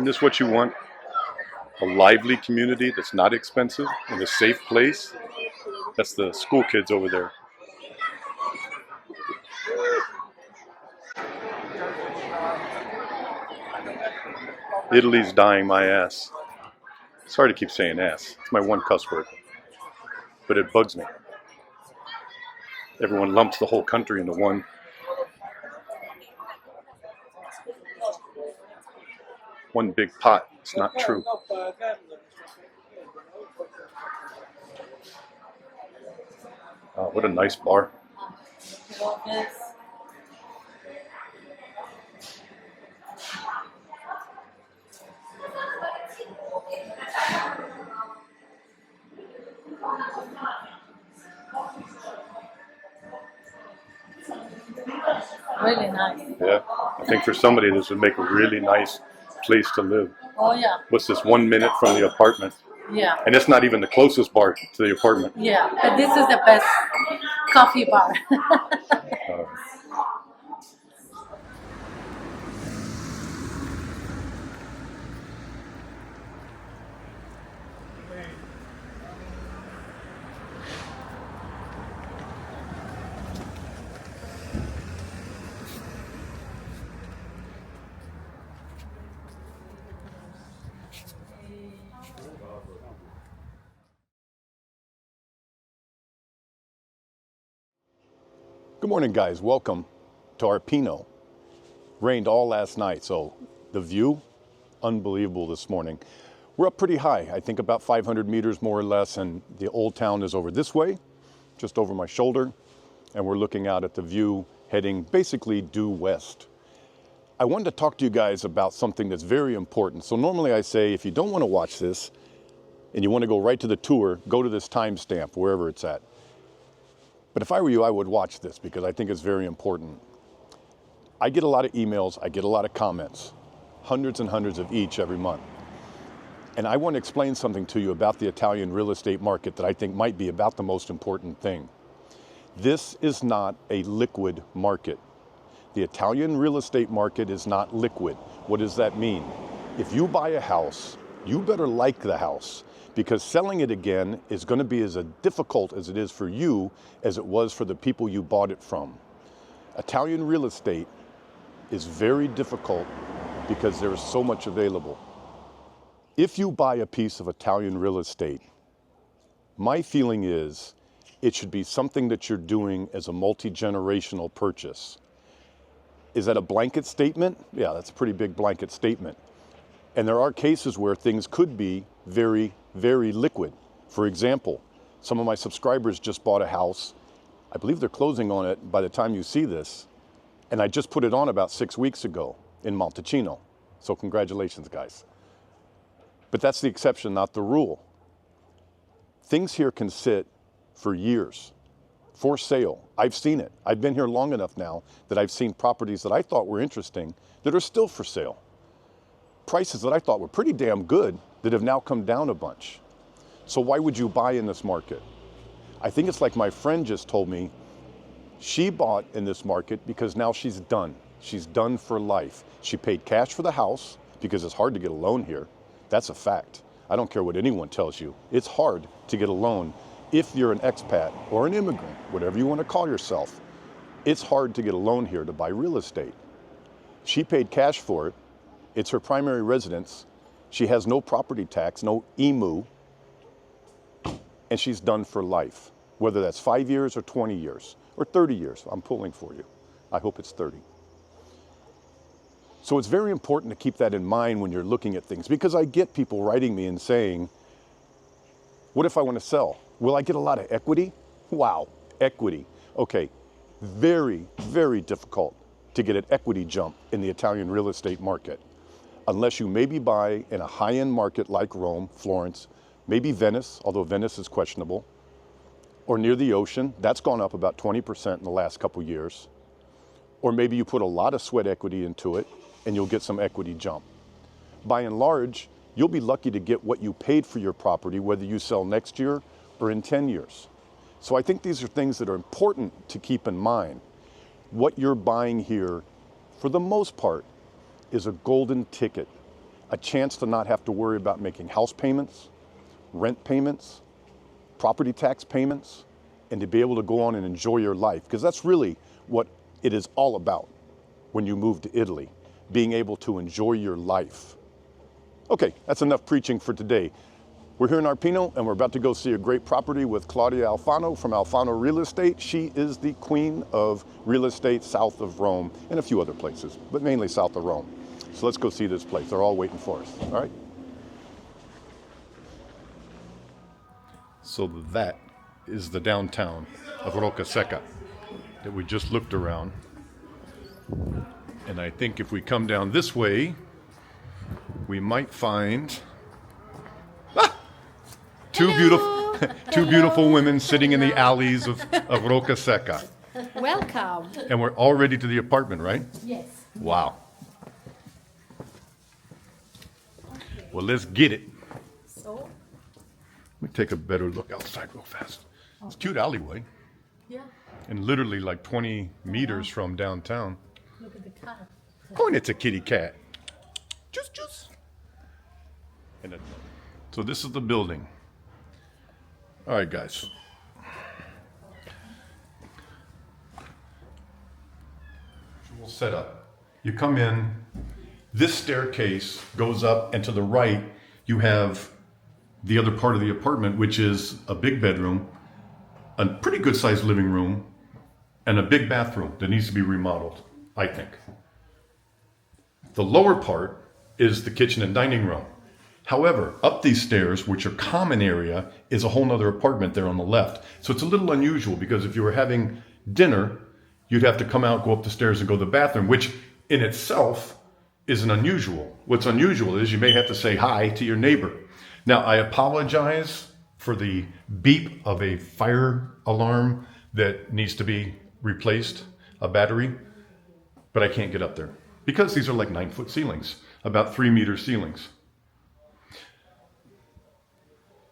this what you want? A lively community that's not expensive and a safe place? That's the school kids over there. Italy's dying my ass. Sorry to keep saying ass. It's my one cuss word. But it bugs me. Everyone lumps the whole country into one big pot. It's not true. What a nice bar. Really nice. Yeah, I think for somebody this would make a really nice place to live. Oh yeah. What's this, 1 minute from the apartment? Yeah. And it's not even the closest bar to the apartment. Yeah, but this is the best coffee bar. Good morning, guys. Welcome to our Pinot. Rained all last night, so the view, unbelievable this morning. We're up pretty high, I think about 500 meters more or less, and the old town is over this way, just over my shoulder, and we're looking out at the view heading basically due west. I wanted to talk to you guys about something that's very important. So normally I say, if you don't want to watch this and you want to go right to the tour, go to this timestamp, wherever it's at. But if I were you, I would watch this because I think it's very important. I get a lot of emails, I get a lot of comments, hundreds and hundreds of each every month. And I want to explain something to you about the Italian real estate market that I think might be about the most important thing. This is not a liquid market. The Italian real estate market is not liquid. What does that mean? If you buy a house, you better like the house, because selling it again is going to be as difficult as it is for you as it was for the people you bought it from. Italian real estate is very difficult because there is so much available. If you buy a piece of Italian real estate, my feeling is it should be something that you're doing as a multi-generational purchase. Is that a blanket statement? Yeah, that's a pretty big blanket statement. And there are cases where things could be very, very liquid. For example, some of my subscribers just bought a house. I believe they're closing on it by the time you see this. And I just put it on about 6 weeks ago in Montalcino. So congratulations, guys. But that's the exception, not the rule. Things here can sit for years for sale. I've seen it. I've been here long enough now that I've seen properties that I thought were interesting that are still for sale. Prices that I thought were pretty damn good that have now come down a bunch. So why would you buy in this market? I think it's like my friend just told me, she bought in this market because now she's done. She's done for life. She paid cash for the house because it's hard to get a loan here. That's a fact. I don't care what anyone tells you. It's hard to get a loan if you're an expat or an immigrant, whatever you want to call yourself. It's hard to get a loan here to buy real estate. She paid cash for it. It's her primary residence. She has no property tax, no EMU, and she's done for life, whether that's 5 years or 20 years or 30 years. I'm pulling for you. I hope it's 30. So it's very important to keep that in mind when you're looking at things, because I get people writing me and saying, what if I want to sell? Will I get a lot of equity? Wow, equity. Okay, very, very difficult to get an equity jump in the Italian real estate market, unless you maybe buy in a high-end market like Rome, Florence, maybe Venice, although Venice is questionable, or near the ocean. That's gone up about 20% in the last couple years. Or maybe you put a lot of sweat equity into it and you'll get some equity jump. By and large, you'll be lucky to get what you paid for your property, whether you sell next year or in 10 years. So I think these are things that are important to keep in mind. What you're buying here, for the most part, is a golden ticket. a chance to not have to worry about making house payments, rent payments, property tax payments, and to be able to go on and enjoy your life. Because that's really what it is all about when you move to Italy, being able to enjoy your life. Okay, that's enough preaching for today. We're here in Arpino, and we're about to go see a great property with Claudia Alfano from Alfano Real Estate. She is the queen of real estate south of Rome and a few other places, but mainly south of Rome. So let's go see this place. They're all waiting for us, all right? So that is the downtown of Roccasecca that we just looked around. And I think if we come down this way, we might find two beautiful women sitting in the alleys of Roccasecca. Welcome. And we're already to the apartment, right? Yes. Wow. Well, let's get it. So, Let me take a better look outside real fast. It's a cute alleyway. yeah, And literally like 20 meters from downtown. look at the car. Oh, and it's a kitty cat. Juice, juice. So this is the building. All right, guys. Visual setup. You come in, this staircase goes up, and to the right, you have the other part of the apartment, which is a big bedroom, a pretty good sized living room, and a big bathroom that needs to be remodeled, I think. The lower part is the kitchen and dining room. However, up these stairs, which are common area, is a whole nother apartment there on the left. So it's a little unusual because if you were having dinner, you'd have to come out, go up the stairs and go to the bathroom, which in itself isn't unusual. What's unusual is you may have to say hi to your neighbor. Now, I apologize for the beep of a fire alarm that needs to be replaced, a battery, but I can't get up there because these are like 9-foot ceilings, about 3-meter ceilings.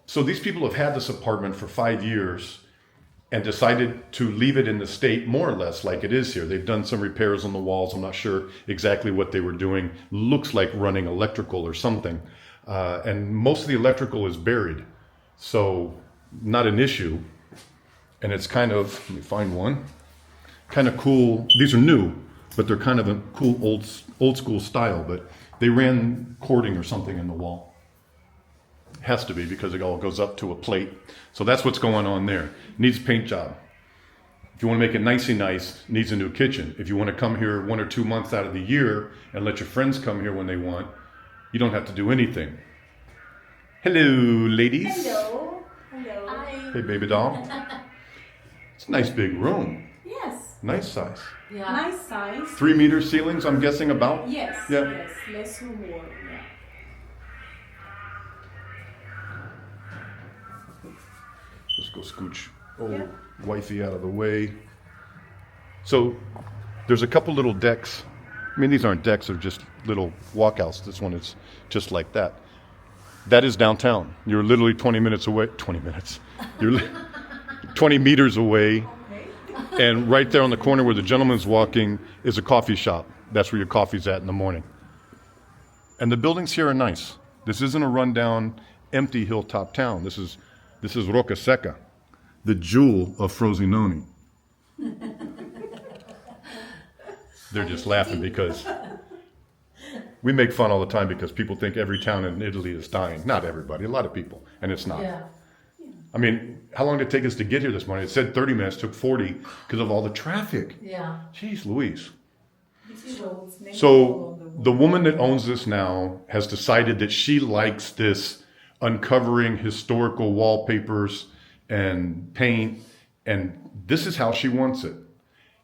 So these people have had this apartment for 5 years and decided to leave it in the state more or less like it is here. They've done some repairs on the walls. I'm not sure exactly what they were doing. Looks like running electrical or something. And most of the electrical is buried. So not an issue. And it's kind of, let me find one, kind of cool. These are new, but they're kind of a cool old school style. But they ran cording or something in the wall. Has to be because it all goes up to a plate. So that's what's going on there. Needs a paint job. If you want to make it nicey nice, needs a new kitchen. If you want to come here 1 or 2 months out of the year and let your friends come here when they want, you don't have to do anything. Hello, ladies. Hello. Hello. Hi. Hey, baby doll. It's a nice big room. Yes. Nice size. Yeah. Nice size. 3-meter ceilings, I'm guessing about? Yes. Yeah. Yes. Less or more. Yeah. Let's go scooch old wifey out of the way. So there's a couple little decks. I mean, these aren't decks, they're just little walkouts. This one is just like that. That is downtown. You're literally 20 minutes away. 20 minutes. You're 20 meters away. And right there on the corner where the gentleman's walking is a coffee shop. That's where your coffee's at in the morning. And the buildings here are nice. This isn't a rundown, empty hilltop town. This is Roccasecca, the jewel of Frosinone. They're just laughing because we make fun all the time because people think every town in Italy is dying. Not everybody, a lot of people, and it's not. Yeah. I mean, how long did it take us to get here this morning? It said 30 minutes, took 40 because of all the traffic. Yeah. Jeez Louise. Roads, many people So on the woman that owns this now has decided that she likes this uncovering historical wallpapers and paint, and this is how she wants it.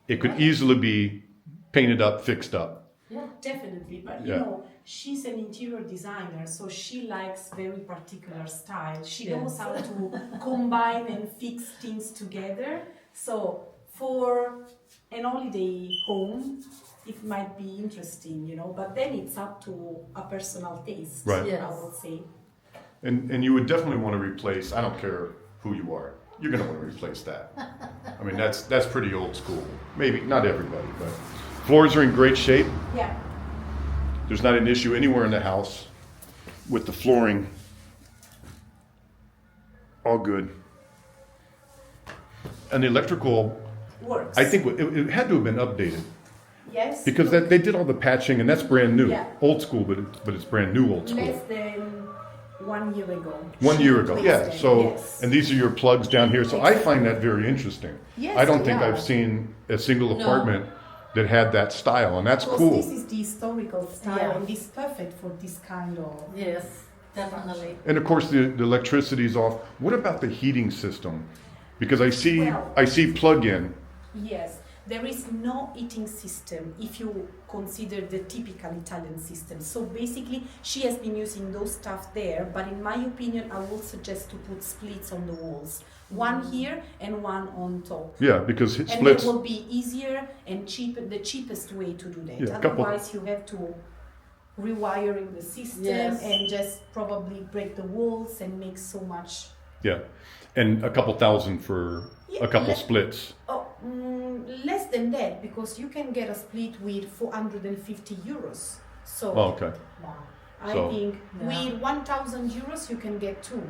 It could easily be painted up, fixed up. Yeah, definitely. But Yeah. you know, she's an interior designer, so she likes very particular style. She knows how to combine and fix things together. So for an holiday home, it might be interesting, you know, but then it's up to a personal taste, Right. Yes. I would say. And you would definitely want to replace, I don't care who you are, you're going to want to replace that. I mean, that's pretty old school. Maybe, not everybody, but floors are in great shape. Yeah. There's not an issue anywhere in the house. with the flooring. All good. And the electrical, Works. I think it had to have been updated. Yes. Because they did all the patching, and that's brand new. Yeah. Old school, but it's brand new old school. Less than 1 year ago. 1 year ago, She yeah. replaced So, them, yes. and these are your plugs down here. So I find that very interesting. Yes, I don't think yeah. I've seen a single apartment that had that style, and that's Because cool. this is the historical style, Yeah. and it's perfect for this kind of. Yes, definitely. And of course, the electricity's off. What about the heating system? Because I see plug-in. Yes, there is no heating system if you consider the typical Italian system. So basically, she has been using those stuff there, but in my opinion, I would suggest to put splits on the walls. One here and one on top. Yeah, because it And splits. it will be easier and cheaper, the cheapest way to do that. Yeah, couple- Otherwise, you have to rewiring the system Yes. and just probably break the walls and make so much. Yeah, and a couple thousand for Yeah, a couple let- splits. Oh, less than that, because you can get a split with 450 euros. So Oh, okay. I So- think Yeah. with 1,000 euros you can get two.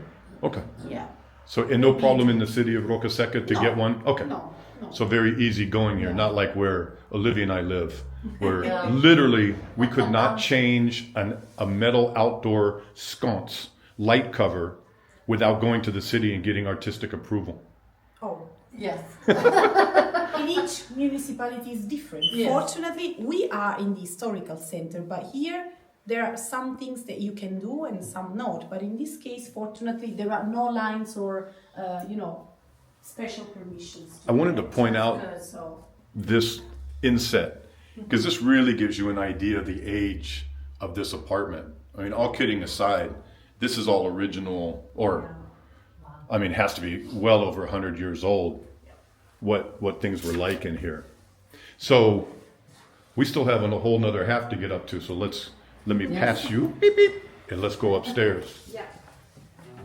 Okay. Yeah. So, and no problem in the city of Roccasecca to No. get one? Okay. No, no. So very easy going here, Yeah. not like where Olivia and I live, where Yeah. literally we could not change a metal outdoor sconce light cover without going to the city and getting artistic approval. Oh. Yes. In each municipality is different. Yes. Fortunately, we are in the historical center, but here there are some things that you can do and some not. But in this case, fortunately, there are no lines or, special permissions. I wanted to point out So, this inset, because this really gives you an idea of the age of this apartment. I mean, all kidding aside, this is all original, or, I mean, it has to be well over 100 years old, what things were like in here. So, we still have a whole nother half to get up to, so let me pass you, beep, beep, and let's go upstairs. yeah.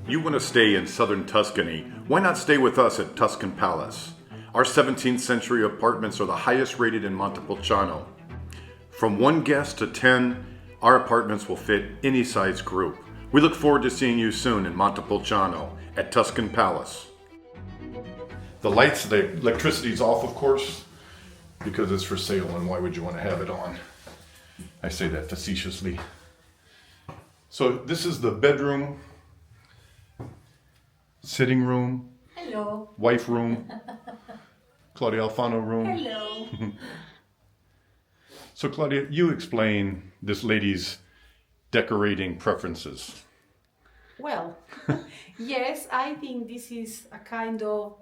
You want to stay in southern Tuscany? Why not stay with us at Tuscan Palace? Our 17th century apartments are the highest rated in Montepulciano. From 1 guest to 10, our apartments will fit any size group. We look forward to seeing you soon in Montepulciano at Tuscan Palace. The lights, the electricity's off, of course, because it's for sale, and why would you want to have it on? I say that facetiously. So this is the bedroom, sitting room, Hello. wife room, Claudia Alfano room. Hello. So Claudia, you explain this lady's decorating preferences. Well, yes, I think this is a kind of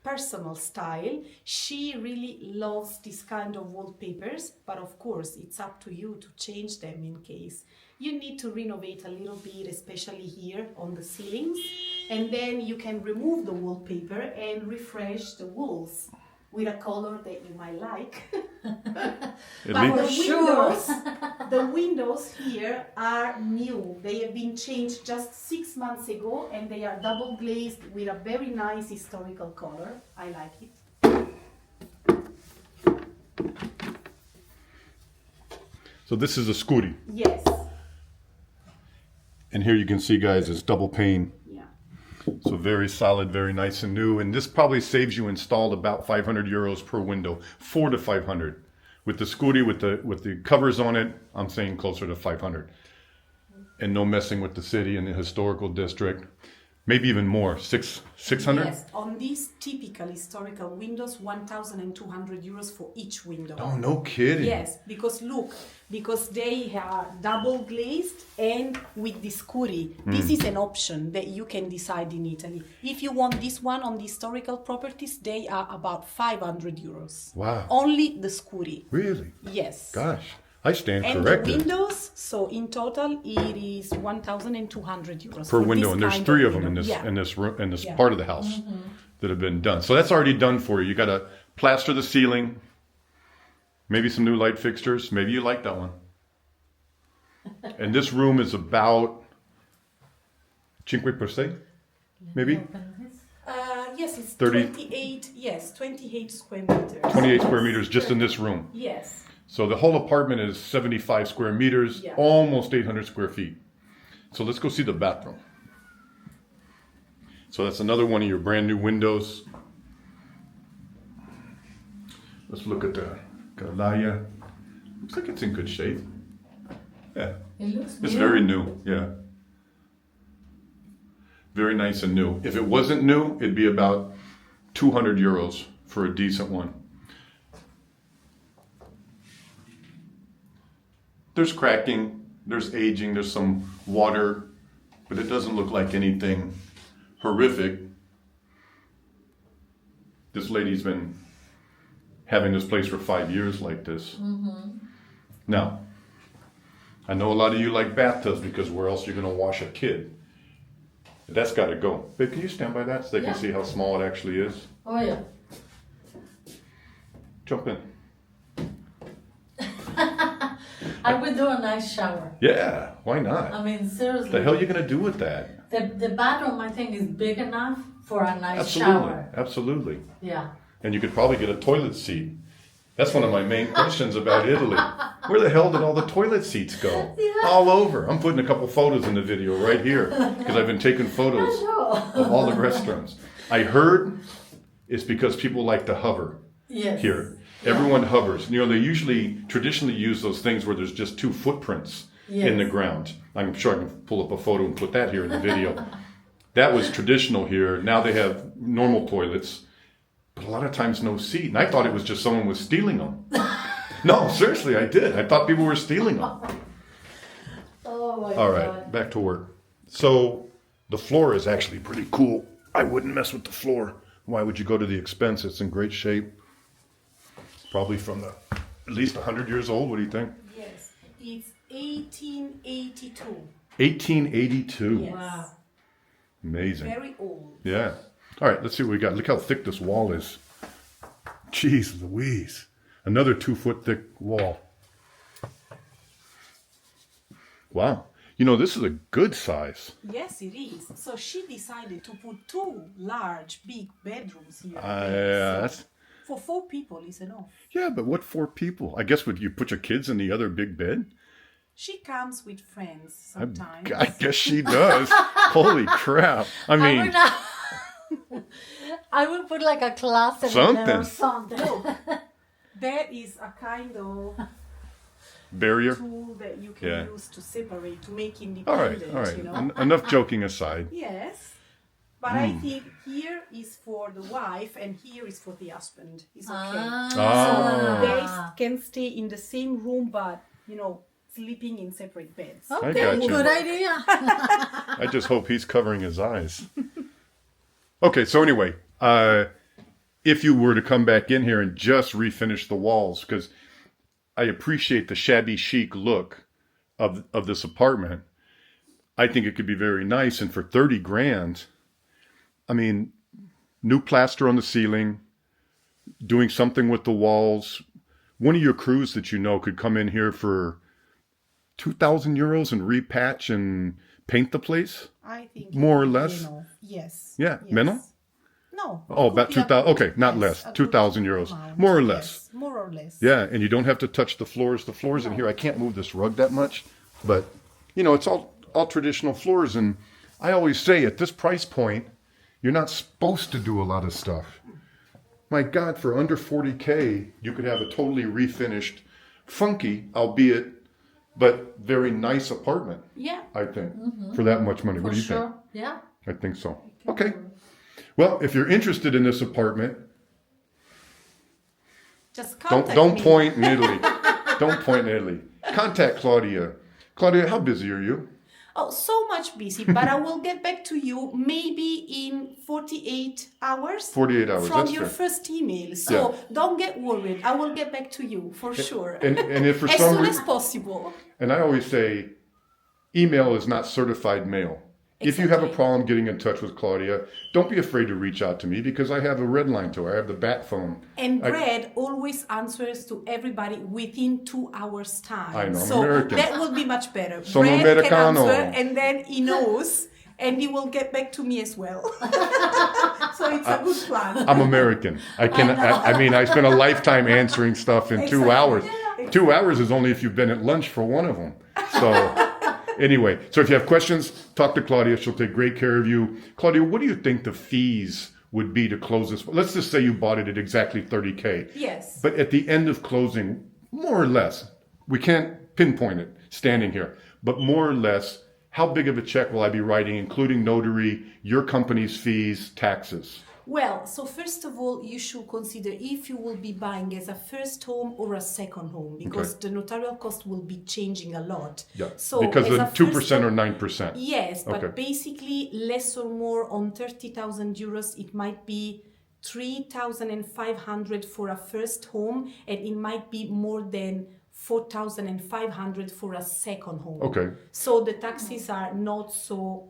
personal style. She really loves this kind of wallpapers, but of course it's up to you to change them in case you need to renovate a little bit, especially here on the ceilings, and then you can remove the wallpaper and refresh the walls with a color that you might like. But the windows here are new. They have been changed just 6 months ago, and they are double glazed with a very nice historical color. I like it. So this is a scuri. Yes. And here you can see, guys, it's double pane. Yeah. So very solid, very nice and new. And this probably saves you installed about 500 euros per window, 400 to 500. With the scuri, with the covers on it, I'm saying closer to 500. And no messing with the city and the historical district. Maybe even more, 600? Yes. On these typical historical windows, 1,200 euros for each window. Oh, no kidding. Yes, because look, because they are double glazed and with the scuri. This is an option that you can decide in Italy. If you want this one on the historical properties, they are about 500 euros. Wow. Only the scuri. Really? Yes. Gosh, I stand And corrected. the windows, so in total it is 1,200 euros Per for window, this and there's kind 3 of them window. in this Yeah. in this room, in this Yeah. part of the house that have been done. So that's already done for you. You got to plaster the ceiling, maybe some new light fixtures. Maybe you like that one. And this room is about 5 per 6, maybe Yes, it's 30 28. Yes, 28 square meters. 28 square meters just in this room. Yes. So the whole apartment is 75 square meters, Yeah. almost 800 square feet. So let's go see the bathroom. So that's another one of your brand new windows. Let's look at the Galaya. Looks like it's in good shape. Yeah. It looks It's new. very new, yeah. Very nice and new. If it wasn't new, it'd be about 200 euros for a decent one. There's cracking, there's aging, there's some water, but it doesn't look like anything horrific. This lady's been having this place for 5 years like this. Mm-hmm. Now, I know a lot of you like bathtubs because where else are you going to wash a kid? That's got to go. Babe, can you stand by that so they can see how small it actually is? Oh yeah. Jump in. I would do a nice shower. Yeah, why not? I mean, seriously. What the hell are you going to do with that? The bathroom, I think, is big enough for a nice Absolutely, shower. absolutely. Yeah. And you could probably get a toilet seat. That's one of my main questions about Italy. Where the hell did all the toilet seats go? Yeah. All over. I'm putting a couple photos in the video right here because I've been taking photos of all the restaurants. I heard it's because people like to hover Yes. here. Everyone hovers. You know, they usually traditionally use those things where there's just two footprints in the ground. I'm sure I can pull up a photo and put that here in the video. That was traditional here. Now they have normal toilets, but a lot of times no seat. And I thought it was just someone was stealing them. No, seriously, I did. I thought people were stealing them. Oh my All God. right, back to work. So the floor is actually pretty cool. I wouldn't mess with the floor. Why would you go to the expense? It's in great shape. Probably from at least 100 years old. What do you think? Yes, it's 1882. 1882. Yes. Wow. Amazing. Very old. Yeah. All right, let's see what we got. Look how thick this wall is. Jeez Louise. Another 2-foot thick wall. Wow. You know, this is a good size. Yes, it is. So she decided to put 2 large, big bedrooms here. Yeah, that's... For 4 people is enough. Yeah, but what 4 people? I guess would you put your kids in the other big bed? She comes with friends sometimes. I guess she does. Holy crap. I mean, I would put like a closet Something. in there or something. There is a kind of barrier. tool that you can Yeah. use to separate, to make All independent, right. you know? Enough joking aside. Yes. But I think here is for the wife and here is for the husband. It's okay. Ah. They can stay in the same room, but, you know, sleeping in separate beds. I Okay, got you. good idea. I just hope he's covering his eyes. Okay, so anyway, if you were to come back in here and just refinish the walls, because I appreciate the shabby chic look of this apartment, I think it could be very nice. And for 30 grand, I mean, new plaster on the ceiling, doing something with the walls. One of your crews that you know could come in here for 2,000 euros and repatch and paint the place? I think More or it would be less? enough. Yes. Yeah, Yes. minimum? No. Oh, it about could be 2,000. Okay, not yes, less. a good 2,000 euros. amount. More or less. Yes, more or less. Yeah, and you don't have to touch the floors. The floors in here, I can't move this rug that much, but you know, it's all traditional floors. And I always say at this price point, you're not supposed to do a lot of stuff. My God, for under 40K, you could have a totally refinished, funky, albeit, but very nice apartment. Yeah. I think, for that much money. What do you think? Yeah. I think so. Okay. Well, if you're interested in this apartment, Just contact don't me. point in Italy. Don't point in Italy. Contact Claudia. Claudia, how busy are you? Oh, so much busy, but I will get back to you maybe in 48 hours. 48 hours. From That's your fair. first email. So don't get worried. I will get back to you for sure. And if for as some soon reason, as possible. and I always say, email is not certified mail. If you have a Exactly. problem getting in touch with Claudia, don't be afraid to reach out to me because I have a red line to her. I have the bat phone. And I- Brad always answers to everybody within 2 hours time. I know, I'm so American. that will be much better. Sono Brad americano. can answer and then he knows and he will get back to me as well. So it's a good plan. I'm American. I mean, I spent a lifetime answering stuff in 2 Exactly. hours. Yeah. 2 hours is only if you've been at lunch for one of them. So Anyway, so if you have questions, talk to Claudia. She'll take great care of you. Claudia, what do you think the fees would be to close this? Let's just say you bought it at exactly $30K. Yes. But at the end of closing, more or less, we can't pinpoint it standing here, but more or less, how big of a check will I be writing, including notary, your company's fees, taxes? Well, so first of all, you should consider if you will be buying as a first home or a second home, because the notarial cost will be changing a lot. Yeah, So because as of a 2% first or home- 9%. Yes, but Okay. basically less or more on 30,000 euros, it might be 3,500 for a first home, and it might be more than 4,500 for a second home. Okay. So the taxes are not so,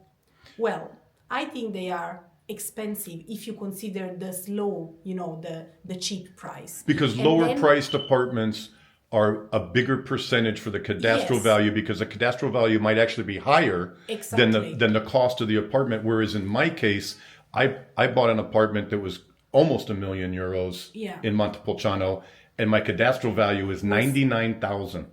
well, I think they are expensive if you consider the slow, the cheap price. Because And lower then- priced apartments are a bigger percentage for the cadastral Yes. value, because the cadastral value might actually be higher Exactly. than the cost of the apartment. Whereas in my case, I bought an apartment that was almost €1,000,000 Yeah. in Montepulciano, and my cadastral value is 99,000.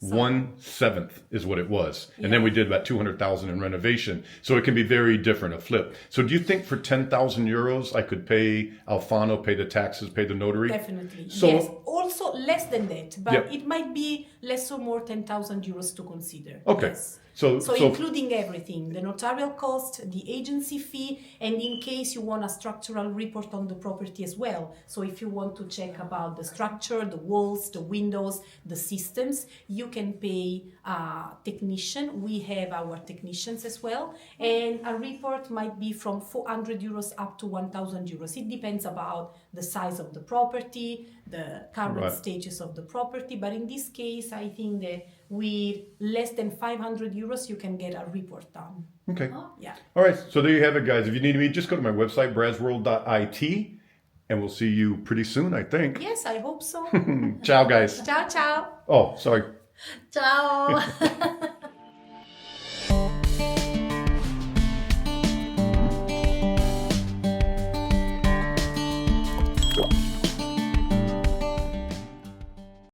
1/7 is what it was. And then we did about 200,000 in renovation. So it can be very different, a flip. So do you think for 10,000 euros, I could pay Alfano, pay the taxes, pay the notary? Definitely. So- yes. Also less than that, but Yeah. it might be less or more 10,000 euros to consider. Okay. Yes. So So including everything, the notarial cost, the agency fee, and in case you want a structural report on the property as well. So if you want to check about the structure, the walls, the windows, the systems, you can pay a technician. We have our technicians as well. And a report might be from 400 euros up to 1,000 euros. It depends about the size of the property, the current Right. stages of the property. But in this case, I think that with less than 500 euros, you can get a report done. Okay. Yeah. All right. So there you have it, guys. If you need me, just go to my website, brazworld.it, and we'll see you pretty soon, I think. Yes, I hope so. Ciao, guys. Ciao, ciao. Oh, sorry. Ciao.